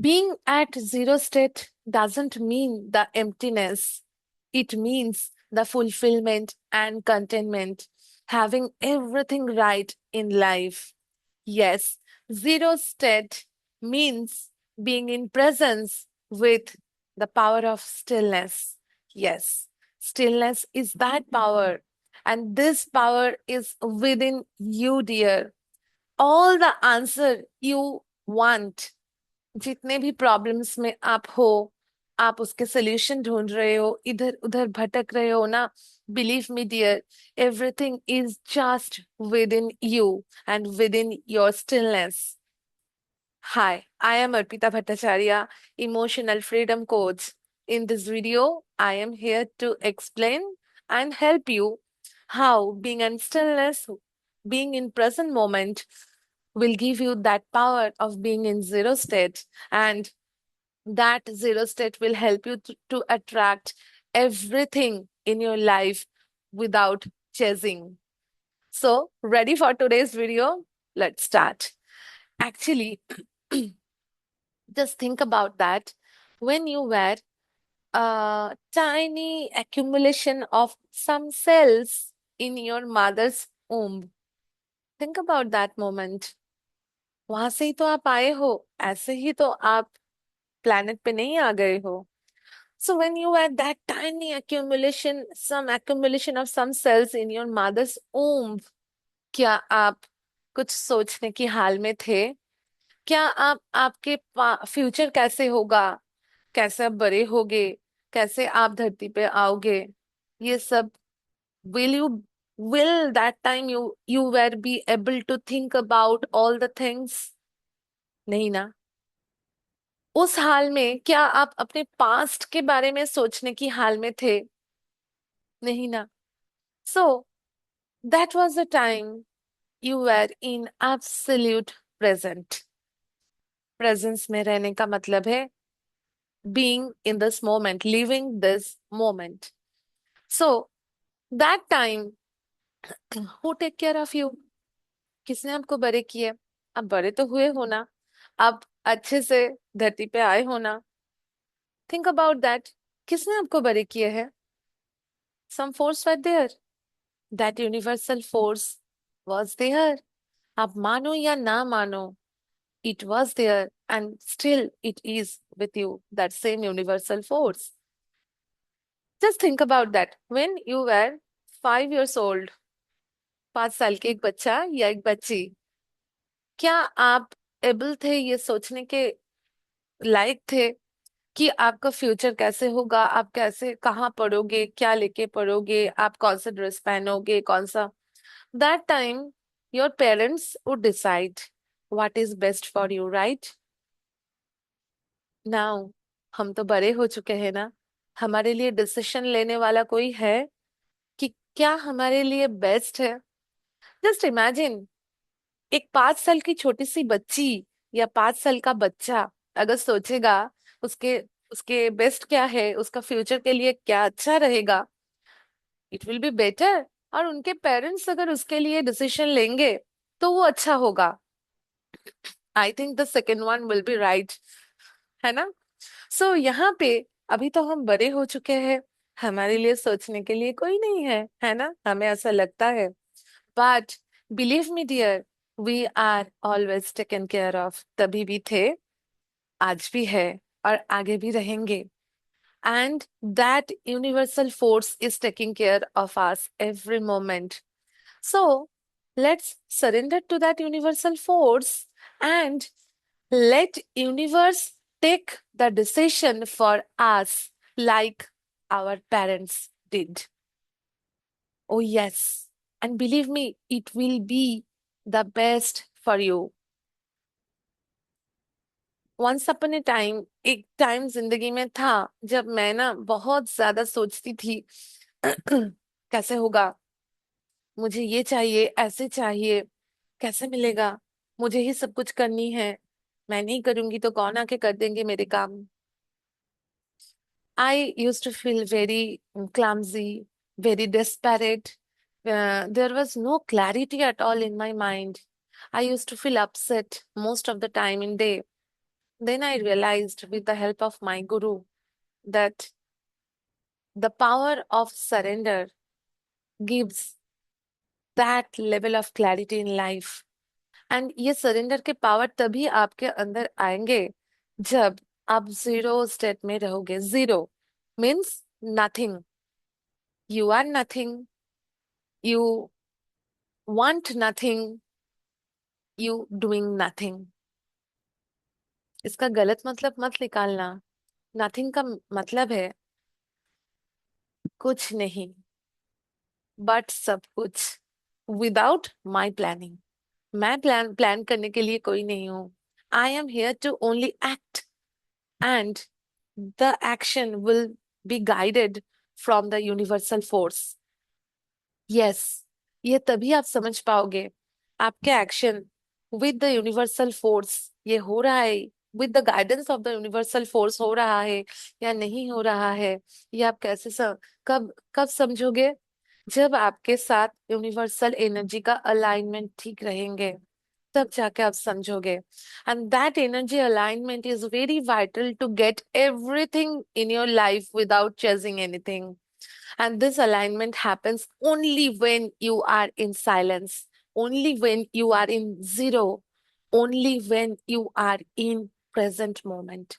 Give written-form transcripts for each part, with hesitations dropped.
Being at zero state doesn't mean the emptiness. It means the fulfillment and contentment, having everything right in life. Yes, zero state means being in presence with the power of stillness. Yes, stillness is that power, and this power is within you, dear. All the answer you want, जितने भी problems में आप हो, आप उसके solution ढूंढ रहे हो, इधर उधर भटक रहे हो ना, believe me dear, everything is just within you and within your stillness. Hi, I am Arpita Bhattacharya, emotional freedom coach. In this video, I am here to explain and help you how being in stillness, being in present moment will give you that power of being in zero state, and that zero state will help you to attract everything in your life without chasing. So, ready for today's video? Let's start. Actually, just think about that. When you were a tiny accumulation of some cells in your mother's womb, think about that moment. वहां से ही तो आप आए हो, ऐसे ही तो आप planet पे नहीं आ गए हो. So when you had that tiny accumulation, some accumulation of some cells in your mother's womb, क्या आप कुछ सोचने की हाल में थे? क्या आप आपके फ्यूचर कैसे होगा, कैसे आप बड़े होगे, कैसे आप धरती पे आओगे, ये सब, will you, will that time you were be able to think about all the things? नहीं ना. उस हाल में क्या आप अपने पास्ट के बारे में सोचने की हाल में थे? नहीं ना. So that was the time you were in absolute present. Presence में रहने का मतलब है being in this moment, living this moment. So that time, who take care of you? किसने आपको बड़े किए? आप बड़े तो हुए हो ना, आप अच्छे से धरती पे आए हो ना. Think about that. किसने आपको बड़े किए हैं? Some force were there. That universal force was there. आप मानो या ना मानो, it was there and still it is with you, that same universal force. Just think about that. When you were 5 years old, 5 साल के एक बच्चा या एक बच्ची, क्या आप एबल थे, ये सोचने के लायक थे कि आपका फ्यूचर कैसे होगा, आप कैसे कहाँ पढ़ोगे, क्या लेके पढ़ोगे, आप कौन सा ड्रेस पहनोगे, कौन सा. That time your parents would decide what is best for you, right? Now हम तो बड़े हो चुके हैं ना, हमारे लिए डिसीजन लेने वाला कोई है कि क्या हमारे लिए बेस्ट है? जस्ट इमेजिन, एक 5 साल की छोटी सी बच्ची या 5 साल का बच्चा अगर सोचेगा उसके उसके बेस्ट क्या है, उसका फ्यूचर के लिए क्या अच्छा रहेगा, इट विल बी बेटर. और उनके पेरेंट्स अगर उसके लिए डिसीजन लेंगे तो वो अच्छा होगा. I think the second one will be right, है ना? सो यहाँ पे अभी तो हम बड़े हो चुके हैं, हमारे लिए सोचने के लिए कोई नहीं है ना, हमें ऐसा लगता है. But believe me dear, we are always taken care of. तभी भी थे, आज भी है, और आगे भी रहेंगे. And that universal force is taking care of us every moment. So let's surrender to that universal force and let universe take the decision for us like our parents did. Oh yes, and believe me, it will be the best for you. Once upon a time, एक time जिंदगी में था जब मैं ना बहुत ज्यादा सोचती थी कैसे होगा, मुझे ये चाहिए, ऐसे चाहिए, कैसे मिलेगा, मुझे ही सब कुछ करनी है, मैं नहीं करूंगी तो कौन आके कर देंगे मेरे काम. I used to feel very clumsy, very desperate. There was no clarity at all in my mind. I used to feel upset most of the time in day. Then I realized with the help of my guru that the power of surrender gives that level of clarity in life. And ये surrender के power तभी आपके अंदर आएंगे जब आप zero state में रहोगे. Zero means nothing. You are nothing. You want nothing. You doing nothing. इसका गलत मतलब मत निकालना. नथिंग का मतलब है कुछ नहीं बट सब कुछ विदाउट माई प्लानिंग. मैं प्लान करने के लिए कोई नहीं हूँ. I am here to only act, and the action will be guided from the universal force. Yes, ये तभी आप समझ पाओगे आपके action with the universal force ये हो रहा है, with the guidance of the universal force हो रहा है या नहीं हो रहा है. ये आप कैसे कब कब समझोगे? जब आपके साथ यूनिवर्सल एनर्जी का अलाइनमेंट ठीक रहेंगे तब जाके आप समझोगे. And that energy alignment is very vital to get everything in your life without chasing anything. And this alignment happens only when you are in silence, only when you are in zero, only when you are in present moment.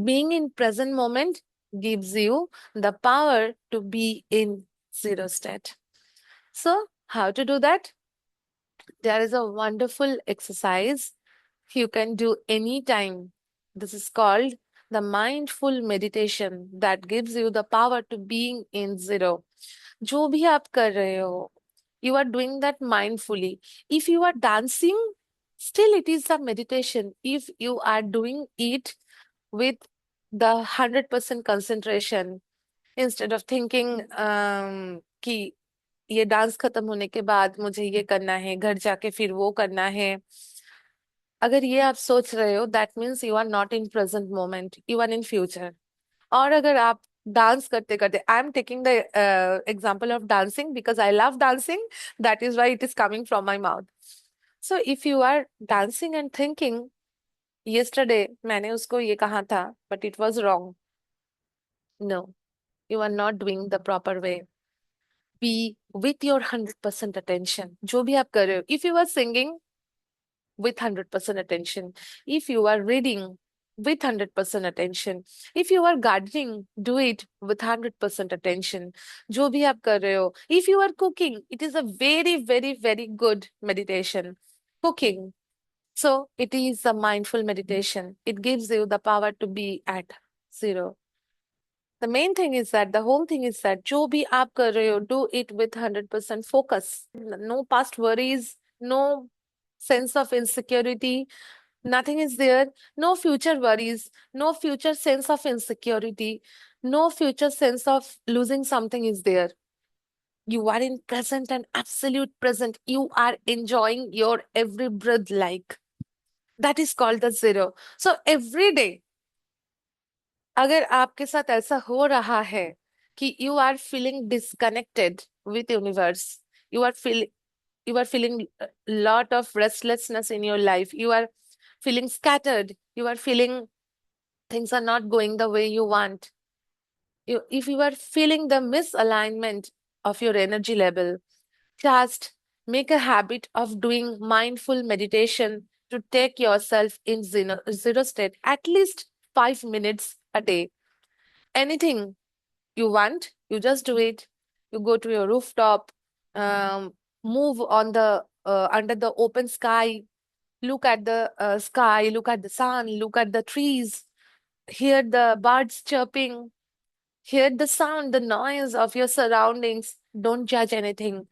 Being in present moment gives you the power to be in zero state. So how to do that? There is a wonderful exercise you can do anytime. This is called the mindful meditation that gives you the power to being in zero. जो भी आप कर रहे हो, you are doing that mindfully. If you are dancing, still it is a meditation. If you are doing it with the 100% concentration, instead of thinking कि ये dance खत्म होने के बाद मुझे ये करना है, घर जाके फिर वो करना है. अगर ये आप सोच रहे हो that means you are not in present moment, you are in future. और अगर आप डांस करते करते, I am taking the example of dancing because I love dancing, that is why it is coming from my mouth. So if you are dancing and thinking yesterday मैंने उसको ये कहा था but it was wrong, no, you are not doing the proper way. Be with your 100% attention जो भी आप कर रहे हो. If you are singing with 100% attention. If you are reading, with 100% attention. If you are gardening, do it with 100% attention. जो भी आप कर रहे हो. If you are cooking, it is a very, very, very good meditation. Cooking. So it is a mindful meditation. It gives you the power to be at zero. The main thing is that the whole thing is that जो भी आप कर रहे हो, do it with 100% focus. No past worries, no sense of insecurity, nothing is there. No future worries, no future sense of insecurity, no future sense of losing something is there. You are in present and absolute present. You are enjoying your every breath like. That is called the zero. So every day, अगर आपके साथ ऐसा हो रहा है कि you are feeling disconnected with universe, you are feeling you are feeling a lot of restlessness in your life, you are feeling scattered, you are feeling things are not going the way you want, if you are feeling the misalignment of your energy level, just make a habit of doing mindful meditation to take yourself in zero state at least 5 minutes a day. Anything you want, you just do it. You go to your rooftop, move on the under the open sky, look at the sky, look at the sun, look at the trees, hear the birds chirping, hear the sound, the noise of your surroundings. Don't judge anything.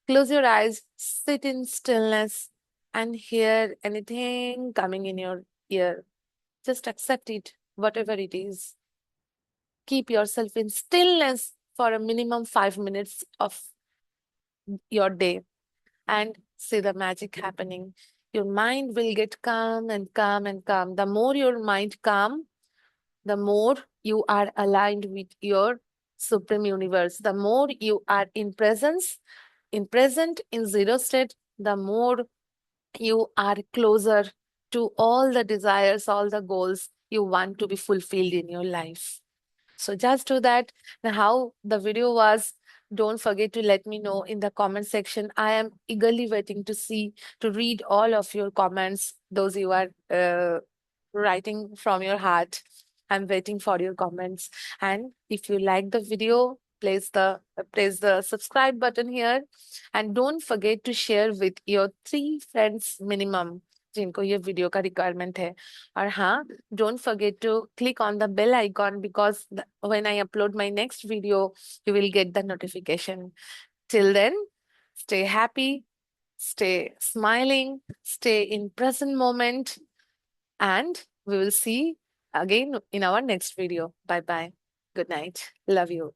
Close your eyes, sit in stillness, and hear anything coming in your ear. Just accept it, whatever it is. Keep yourself in stillness for a minimum 5 minutes of your day and see the magic happening. Your mind will get calm and calm and calm. The more your mind calm, the more you are aligned with your supreme universe. The more you are in presence, in present, in zero state, the more you are closer to all the desires, all the goals you want to be fulfilled in your life. So just do that. Now, how the video was, don't forget to let me know in the comment section. I am eagerly waiting to read all of your comments, those you are writing from your heart. I'm waiting for your comments. And if you like the video, place the subscribe button here, and don't forget to share with your 3 friends minimum जिनको ये video का requirement है. और हाँ, don't forget to click on the bell icon because when I upload my next video, you will get the notification. Till then, stay happy, stay smiling, stay in present moment, and we will see again in our next video. Bye bye. Good night. Love you.